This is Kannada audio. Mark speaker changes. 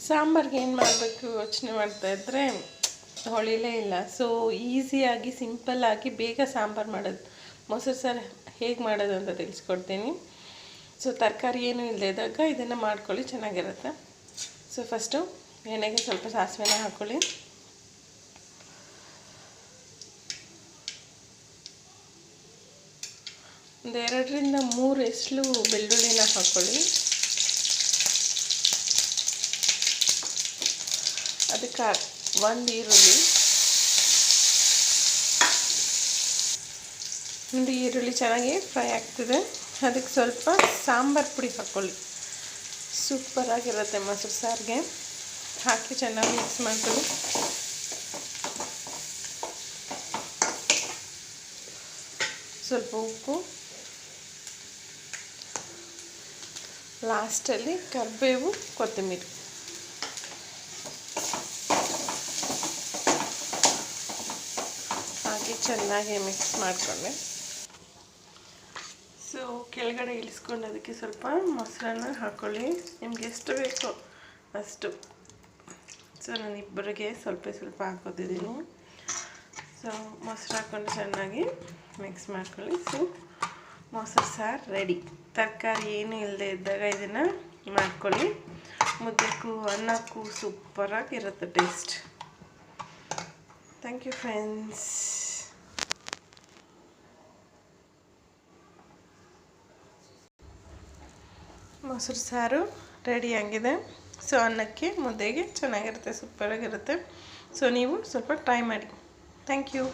Speaker 1: ಸಾಂಬಾರ್ಗೆ ಏನು ಮಾಡಬೇಕು ಯೋಚನೆ ಮಾಡ್ತಾಯಿದ್ರೆ ಹೊಳಿಲೇ ಇಲ್ಲ. ಸೊ ಈಸಿಯಾಗಿ ಸಿಂಪಲ್ಲಾಗಿ ಬೇಗ ಸಾಂಬಾರು ಮಾಡೋದು, ಮೊಸರು ಸಾರು ಹೇಗೆ ಮಾಡೋದು ಅಂತ ತಿಳಿಸ್ಕೊಡ್ತೀನಿ. ಸೊ ತರಕಾರಿ ಏನೂ ಇಲ್ಲದೆ ಇದ್ದಾಗ ಇದನ್ನು ಮಾಡ್ಕೊಳ್ಳಿ, ಚೆನ್ನಾಗಿರುತ್ತೆ. ಸೊ ಫಸ್ಟು ಎಣ್ಣೆಗೆ ಸ್ವಲ್ಪ ಸಾಸಿವೆನ ಹಾಕ್ಕೊಳ್ಳಿ. ಒಂದು 2ರಿಂದ 3 ಎಸಳು ಬೆಳ್ಳುಳ್ಳಿನ ಹಾಕ್ಕೊಳ್ಳಿ. ಅದಕ್ಕೆ 1 ಈರುಳ್ಳಿ. ಒಂದು ಈರುಳ್ಳಿ ಚೆನ್ನಾಗಿ ಫ್ರೈ ಆಗ್ತಿದೆ. ಅದಕ್ಕೆ ಸ್ವಲ್ಪ ಸಾಂಬಾರು ಪುಡಿ ಹಾಕ್ಕೊಳ್ಳಿ. ಸೂಪರಾಗಿರುತ್ತೆ ಮೊಸರು ಸಾರಿಗೆ. ಹಾಕಿ ಚೆನ್ನಾಗಿ ಮಿಕ್ಸ್ ಮಾಡ್ಕೊಳ್ಳಿ. ಸ್ವಲ್ಪ ಉಪ್ಪು, ಲಾಸ್ಟಲ್ಲಿ ಕರಿಬೇವು, ಕೊತ್ತಂಬರಿ ಹಾಕಿ ಚೆನ್ನಾಗಿ ಮಿಕ್ಸ್ ಮಾಡಿಕೊಂಡೆ. ಸೊ ಕೆಳಗಡೆ ಇಳಿಸ್ಕೊಂಡು ಅದಕ್ಕೆ ಸ್ವಲ್ಪ ಮೊಸರನ್ನ ಹಾಕ್ಕೊಳ್ಳಿ, ನಿಮ್ಗೆ ಎಷ್ಟು ಬೇಕೋ ಅಷ್ಟು. ಸೊ ನಾನು ಇಬ್ಬರಿಗೆ ಸ್ವಲ್ಪ ಹಾಕೋತಿದ್ದೀನಿ. ಸೊ ಮೊಸರು ಹಾಕ್ಕೊಂಡು ಚೆನ್ನಾಗಿ ಮಿಕ್ಸ್ ಮಾಡ್ಕೊಳ್ಳಿ. ಸೊ ಮೊಸರು ಸಾರು ರೆಡಿ. ತರಕಾರಿ ಏನೂ ಇಲ್ಲದೆ ಇದ್ದಾಗ ಇದನ್ನು ಮಾಡ್ಕೊಳ್ಳಿ. ಮುದ್ದೆಗೂ ಅನ್ನಕ್ಕೂ ಸೂಪರಾಗಿರುತ್ತೆ ಟೇಸ್ಟ್. Thank you friends. ಮೊಸರು ಸಾರು ರೆಡಿಯಾಗಿದೆ. ಸೊ ಅನ್ನಕ್ಕೆ ಮುದ್ದೆಗೆ ಚೆನ್ನಾಗಿರುತ್ತೆ, ಸೂಪರಾಗಿರುತ್ತೆ. ಸೊ ನೀವು ಸ್ವಲ್ಪ ಟ್ರೈ ಮಾಡಿ. Thank you.